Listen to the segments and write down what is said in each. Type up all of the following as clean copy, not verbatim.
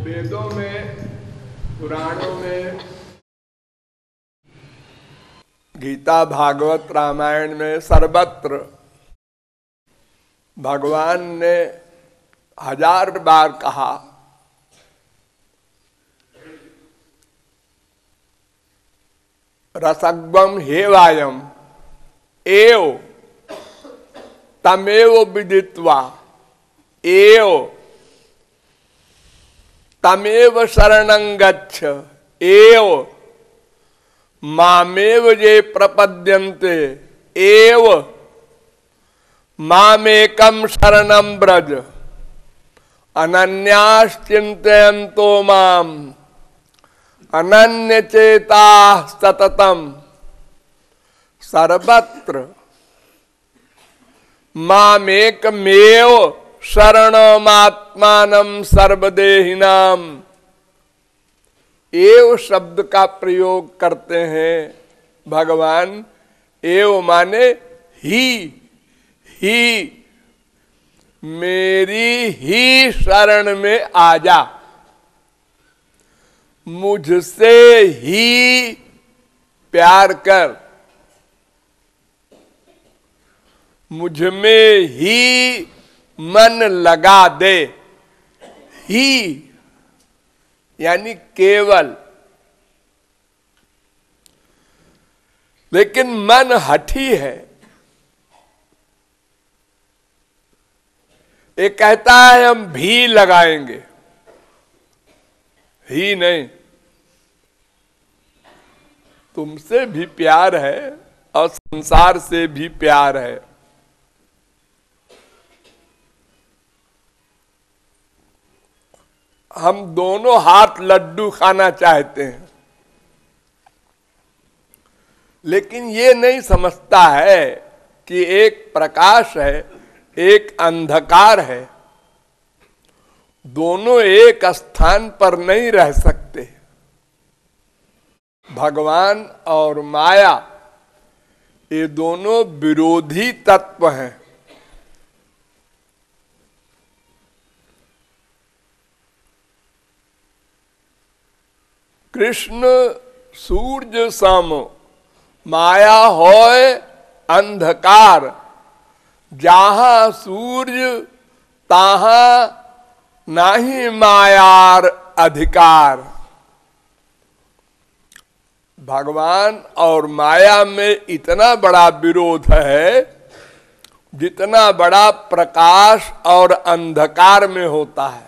वेदों में, पुराणों में, गीता, भागवत, रामायण में सर्वत्र भगवान ने 1000 बार कहा रसग्वम हेवायम एव तमेव विदित्वा एव तमेव शरणं गच्छ एव मामेव ये प्रपद्यन्ते एव मामेकं शरणं ब्रज अनन्याश्चिन्तयन्तो माम अनन्यचेताः सततम सर्वत्र मामेकमेव शरणमात्मानं सर्वदेहिनाम। एव शब्द का प्रयोग करते हैं भगवान। एव माने ही मेरी ही शरण में आ जा, मुझसे ही प्यार कर, मुझ में ही मन लगा दे। ही यानी केवल। लेकिन मन हठी है। ये कहता है हम भी लगाएंगे, ही नहीं। तुमसे भी प्यार है और संसार से भी प्यार है। हम दोनों हाथ लड्डू खाना चाहते हैं, लेकिन ये नहीं समझता है कि एक प्रकाश है, एक अंधकार है। दोनों एक स्थान पर नहीं रह सकते। भगवान और माया ये दोनों विरोधी तत्व हैं। कृष्ण सूर्य सम, माया होय अंधकार। जहां सूर्य ताहां नाही मायार अधिकार। भगवान और माया में इतना बड़ा विरोध है जितना बड़ा प्रकाश और अंधकार में होता है।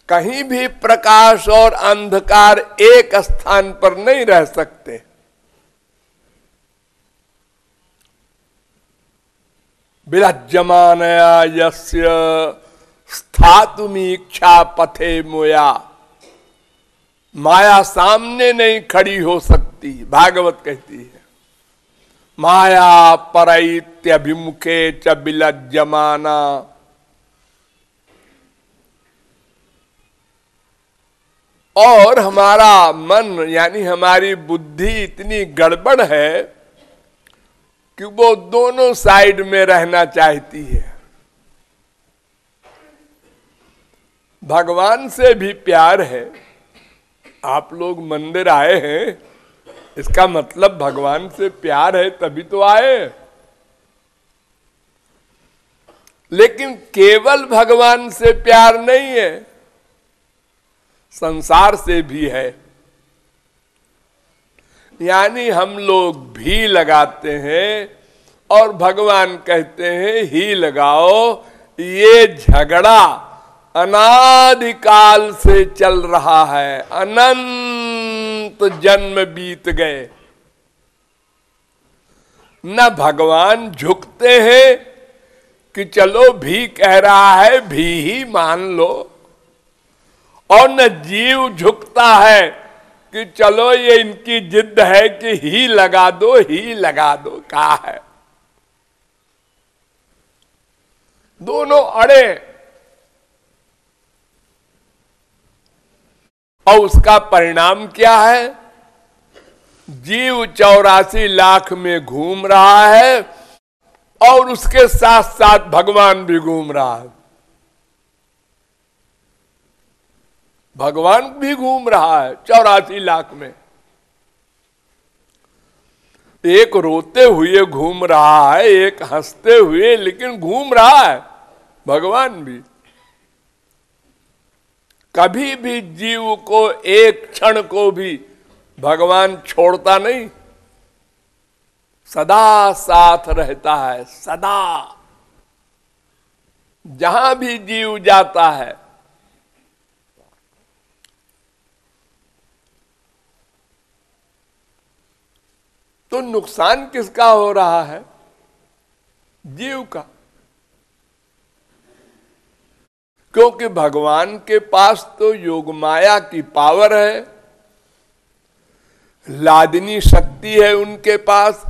कहीं भी प्रकाश और अंधकार एक स्थान पर नहीं रह सकते। विराज्यमानया यस्य स्थातुमीक्षा पथे मोया। माया सामने नहीं खड़ी हो सकती। भागवत कहती है माया परैत्यभिमुखे च विलज्यमाना। और हमारा मन यानी हमारी बुद्धि इतनी गड़बड़ है कि वो दोनों साइड में रहना चाहती है। भगवान से भी प्यार है। आप लोग मंदिर आए हैं, इसका मतलब भगवान से प्यार है तभी तो आए। लेकिन केवल भगवान से प्यार नहीं है, संसार से भी है। यानी हम लोग भी लगाते हैं और भगवान कहते हैं ही लगाओ। ये झगड़ा अनादिकाल से चल रहा है। अनंत जन्म बीत गए। न भगवान झुकते हैं कि चलो भी कह रहा है भी ही मान लो, और न जीव झुकता है कि चलो ये इनकी जिद है कि ही लगा दो, ही लगा दो। कहा है दोनों अड़े। और उसका परिणाम क्या है? जीव 84 लाख में घूम रहा है और उसके साथ साथ भगवान भी घूम रहा है। भगवान भी घूम रहा है 84 लाख में। एक रोते हुए घूम रहा है, एक हंसते हुए, लेकिन घूम रहा है भगवान भी। कभी भी जीव को एक क्षण को भी भगवान छोड़ता नहीं, सदा साथ रहता है, सदा। जहां भी जीव जाता है तो नुकसान किसका हो रहा है? जीव का। क्योंकि भगवान के पास तो योग माया की पावर है, लादनी शक्ति है उनके पास,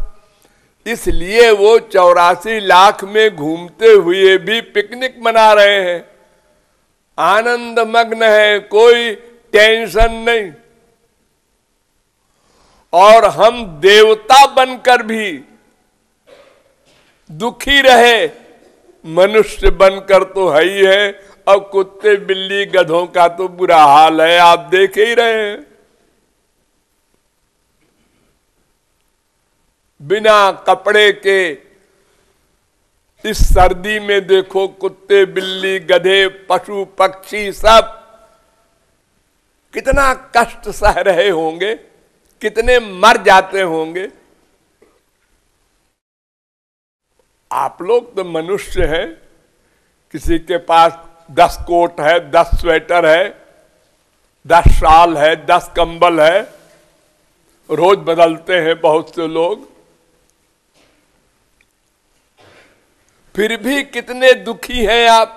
इसलिए वो 84 लाख में घूमते हुए भी पिकनिक मना रहे हैं, आनंद मग्न है, कोई टेंशन नहीं। और हम देवता बनकर भी दुखी रहे, मनुष्य बनकर तो है ही है। अब कुत्ते बिल्ली गधों का तो बुरा हाल है, आप देख ही रहे हैं। बिना कपड़े के इस सर्दी में देखो, कुत्ते बिल्ली गधे पशु पक्षी सब कितना कष्ट सह रहे होंगे, कितने मर जाते होंगे। आप लोग तो मनुष्य हैं, किसी के पास 10 कोट है, 10 स्वेटर है, 10 शाल है, 10 कंबल है, रोज बदलते हैं बहुत से लोग। फिर भी कितने दुखी हैं आप,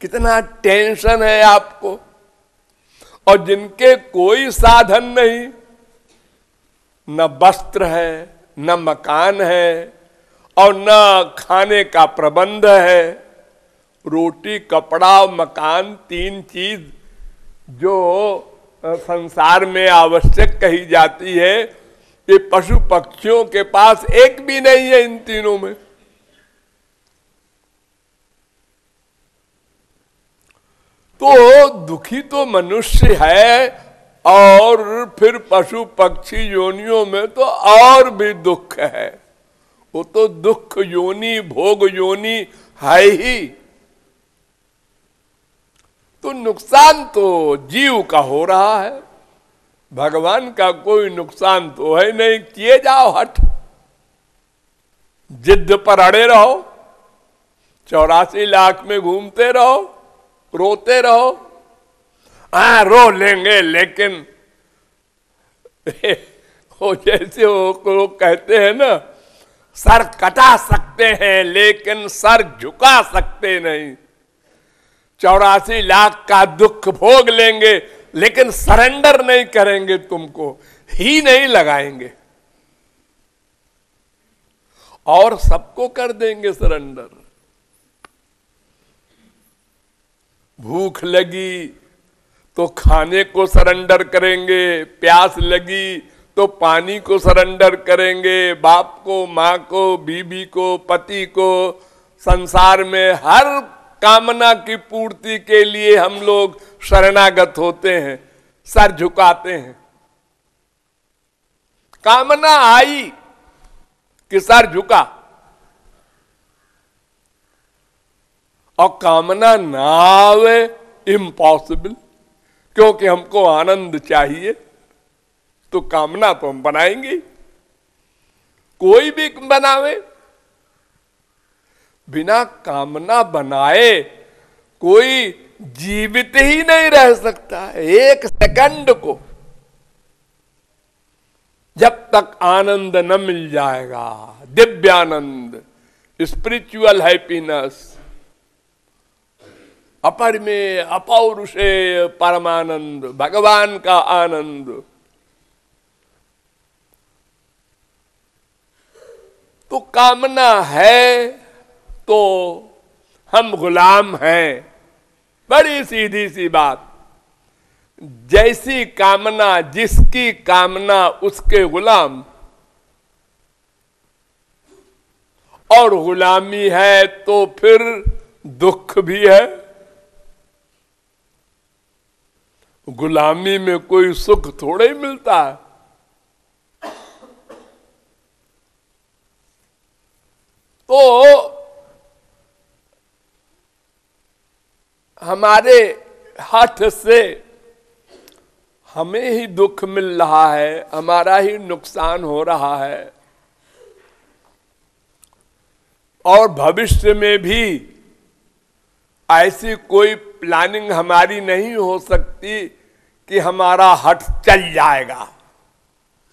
कितना टेंशन है आपको। और जिनके कोई साधन नहीं, न वस्त्र है, न मकान है, और न खाने का प्रबंध है, रोटी कपड़ा मकान 3 चीज जो संसार में आवश्यक कही जाती है, ये पशु पक्षियों के पास एक भी नहीं है इन तीनों में। तो दुखी तो मनुष्य है, और फिर पशु पक्षी योनियों में तो और भी दुख है। वो तो दुख योनि भोग योनि है ही। तो नुकसान तो जीव का हो रहा है, भगवान का कोई नुकसान तो है नहीं। किए जाओ हट, जिद पर अड़े रहो, 84 लाख में घूमते रहो, रोते रहो। हाँ रो लेंगे, लेकिन वो जैसे वो लोग कहते हैं ना, सर कटा सकते हैं लेकिन सर झुका सकते नहीं। 84 लाख का दुख भोग लेंगे, लेकिन सरेंडर नहीं करेंगे, तुमको ही नहीं लगाएंगे, और सबको कर देंगे सरेंडर। भूख लगी तो खाने को सरेंडर करेंगे, प्यास लगी तो पानी को सरेंडर करेंगे, बाप को, माँ को, बीबी को, पति को। संसार में हर कामना की पूर्ति के लिए हम लोग शरणागत होते हैं, सर झुकाते हैं। कामना आई कि सर झुका, और कामना ना आवे इम्पॉसिबल, क्योंकि हमको आनंद चाहिए, तो कामना तो हम बनाएंगे। कोई भी बनावे, बिना कामना बनाए कोई जीवित ही नहीं रह सकता है एक सेकंड को, जब तक आनंद न मिल जाएगा, दिव्यानंद, स्पिरिचुअल हैप्पीनेस, अपर में अपौरुषेय परमानंद, भगवान का आनंद। तो कामना है तो हम गुलाम हैं, बड़ी सीधी सी बात। जैसी कामना, जिसकी कामना उसके गुलाम, और गुलामी है तो फिर दुख भी है। गुलामी में कोई सुख थोड़ा ही मिलता है। तो हमारे हठ से हमें ही दुख मिल रहा है, हमारा ही नुकसान हो रहा है, और भविष्य में भी ऐसी कोई प्लानिंग हमारी नहीं हो सकती कि हमारा हठ चल जाएगा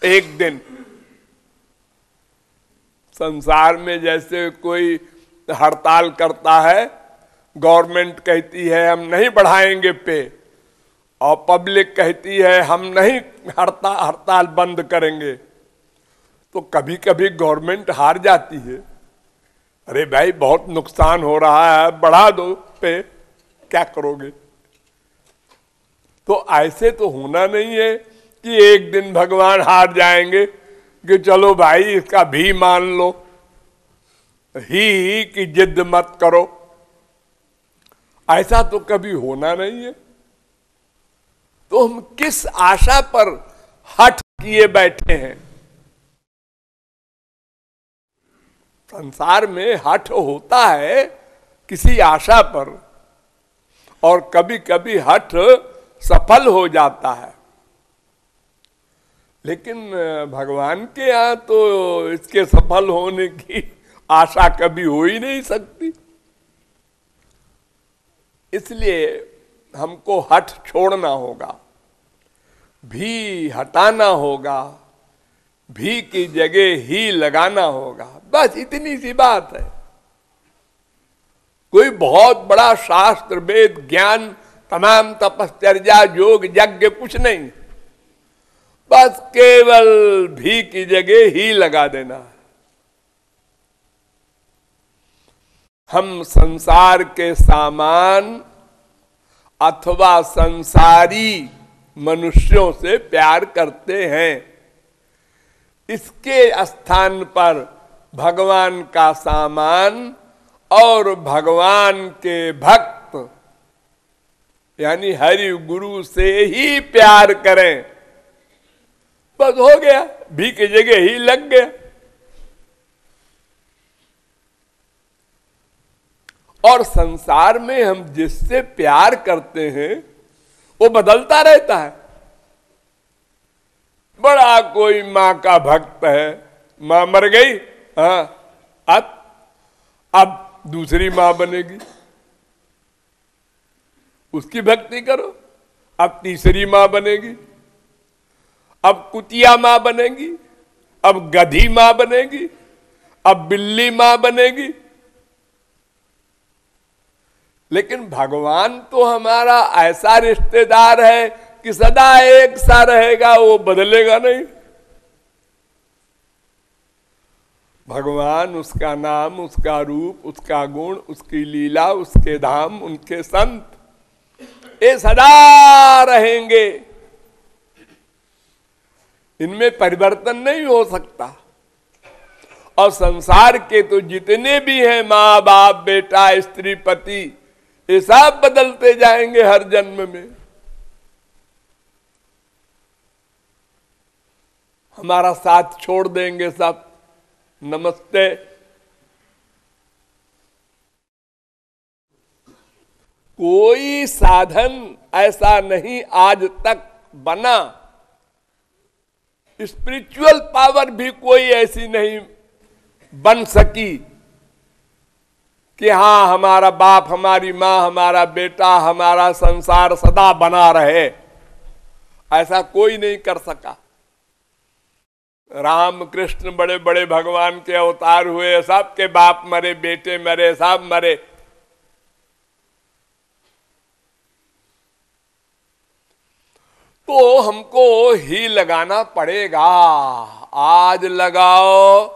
एक दिन। संसार में जैसे कोई हड़ताल करता है, गवर्नमेंट कहती है हम नहीं बढ़ाएंगे पे, और पब्लिक कहती है हम नहीं हड़ताल बंद करेंगे, तो कभी कभी गवर्नमेंट हार जाती है। अरे भाई बहुत नुकसान हो रहा है, बढ़ा दो पे, क्या करोगे? तो ऐसे तो होना नहीं है कि एक दिन भगवान हार जाएंगे कि चलो भाई इसका भी मान लो, ही की जिद मत करो। ऐसा तो कभी होना नहीं है। तो हम किस आशा पर हठ किए बैठे हैं? संसार में हठ होता है किसी आशा पर, और कभी कभी हठ सफल हो जाता है, लेकिन भगवान के यहां तो इसके सफल होने की आशा कभी हो ही नहीं सकती। इसलिए हमको हठ छोड़ना होगा, भी हटाना होगा, भी की जगह ही लगाना होगा। बस इतनी सी बात है। कोई बहुत बड़ा शास्त्र वेद ज्ञान, तमाम तपश्चर्या योग यज्ञ कुछ नहीं, बस केवल भी की जगह ही लगा देना है। हम संसार के सामान अथवा संसारी मनुष्यों से प्यार करते हैं, इसके स्थान पर भगवान का सामान और भगवान के भक्त यानी हरि गुरु से ही प्यार करें, बस हो गया, भी की जगह ही लग गया। और संसार में हम जिससे प्यार करते हैं वो बदलता रहता है। बड़ा कोई मां का भक्त है, मां मर गई, हाँ अब दूसरी मां बनेगी, उसकी भक्ति करो। अब तीसरी मां बनेगी, अब कुतिया मां बनेगी, अब गधी मां बनेगी, अब बिल्ली मां बनेगी। लेकिन भगवान तो हमारा ऐसा रिश्तेदार है कि सदा एक सा रहेगा, वो बदलेगा नहीं। भगवान, उसका नाम, उसका रूप, उसका गुण, उसकी लीला, उसके धाम, उनके संत, ये सदा रहेंगे, इनमें परिवर्तन नहीं हो सकता। और संसार के तो जितने भी हैं, माँ बाप बेटा स्त्री पति, ये सब बदलते जाएंगे हर जन्म में। हमारा साथ छोड़ देंगे सब, नमस्ते। कोई साधन ऐसा नहीं आज तक बना, स्पिरिचुअल पावर भी कोई ऐसी नहीं बन सकी कि हाँ हमारा बाप, हमारी माँ, हमारा बेटा, हमारा संसार सदा बना रहे, ऐसा कोई नहीं कर सका। राम कृष्ण बड़े बड़े भगवान के अवतार हुए, सबके बाप मरे, बेटे मरे, सब मरे। तो हमको ही लगाना पड़ेगा। आज लगाओ,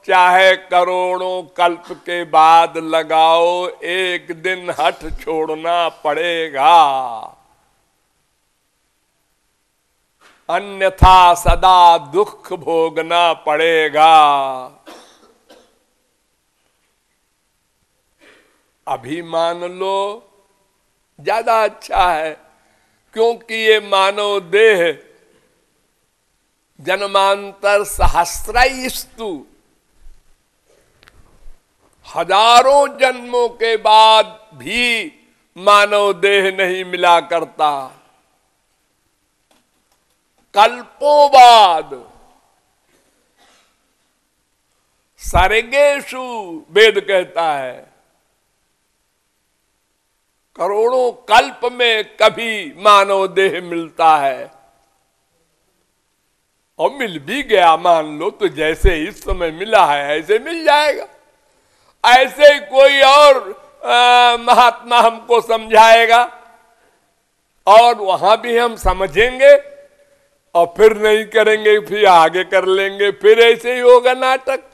चाहे करोड़ों कल्प के बाद लगाओ, एक दिन हठ छोड़ना पड़ेगा, अन्यथा सदा दुख भोगना पड़ेगा। अभी मान लो ज्यादा अच्छा है, क्योंकि ये मानव देह जन्मांतर सहस्रस्तु, हजारों जन्मों के बाद भी मानव देह नहीं मिला करता। कल्पों बाद सर्गेषु वेद कहता है, करोड़ों कल्प में कभी मानव देह मिलता है। और मिल भी गया मान लो तो जैसे इस समय मिला है ऐसे मिल जाएगा। ऐसे कोई और महात्मा हमको समझाएगा और वहां भी हम समझेंगे और फिर नहीं करेंगे, फिर आगे कर लेंगे, फिर ऐसे ही होगा नाटक।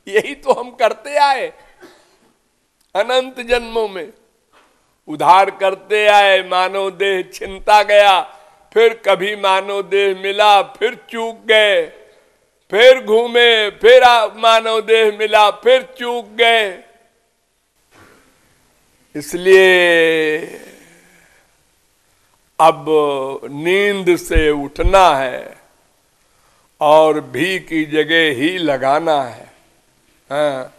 यही तो हम करते आए अनंत जन्मों में, उधार करते आए। मानव देह छिनता गया, फिर कभी मानव देह मिला, फिर चूक गए, फिर घूमे, फिर मानव देह मिला, फिर चूक गए। इसलिए अब नींद से उठना है और भी की जगह ही लगाना है। हाँ,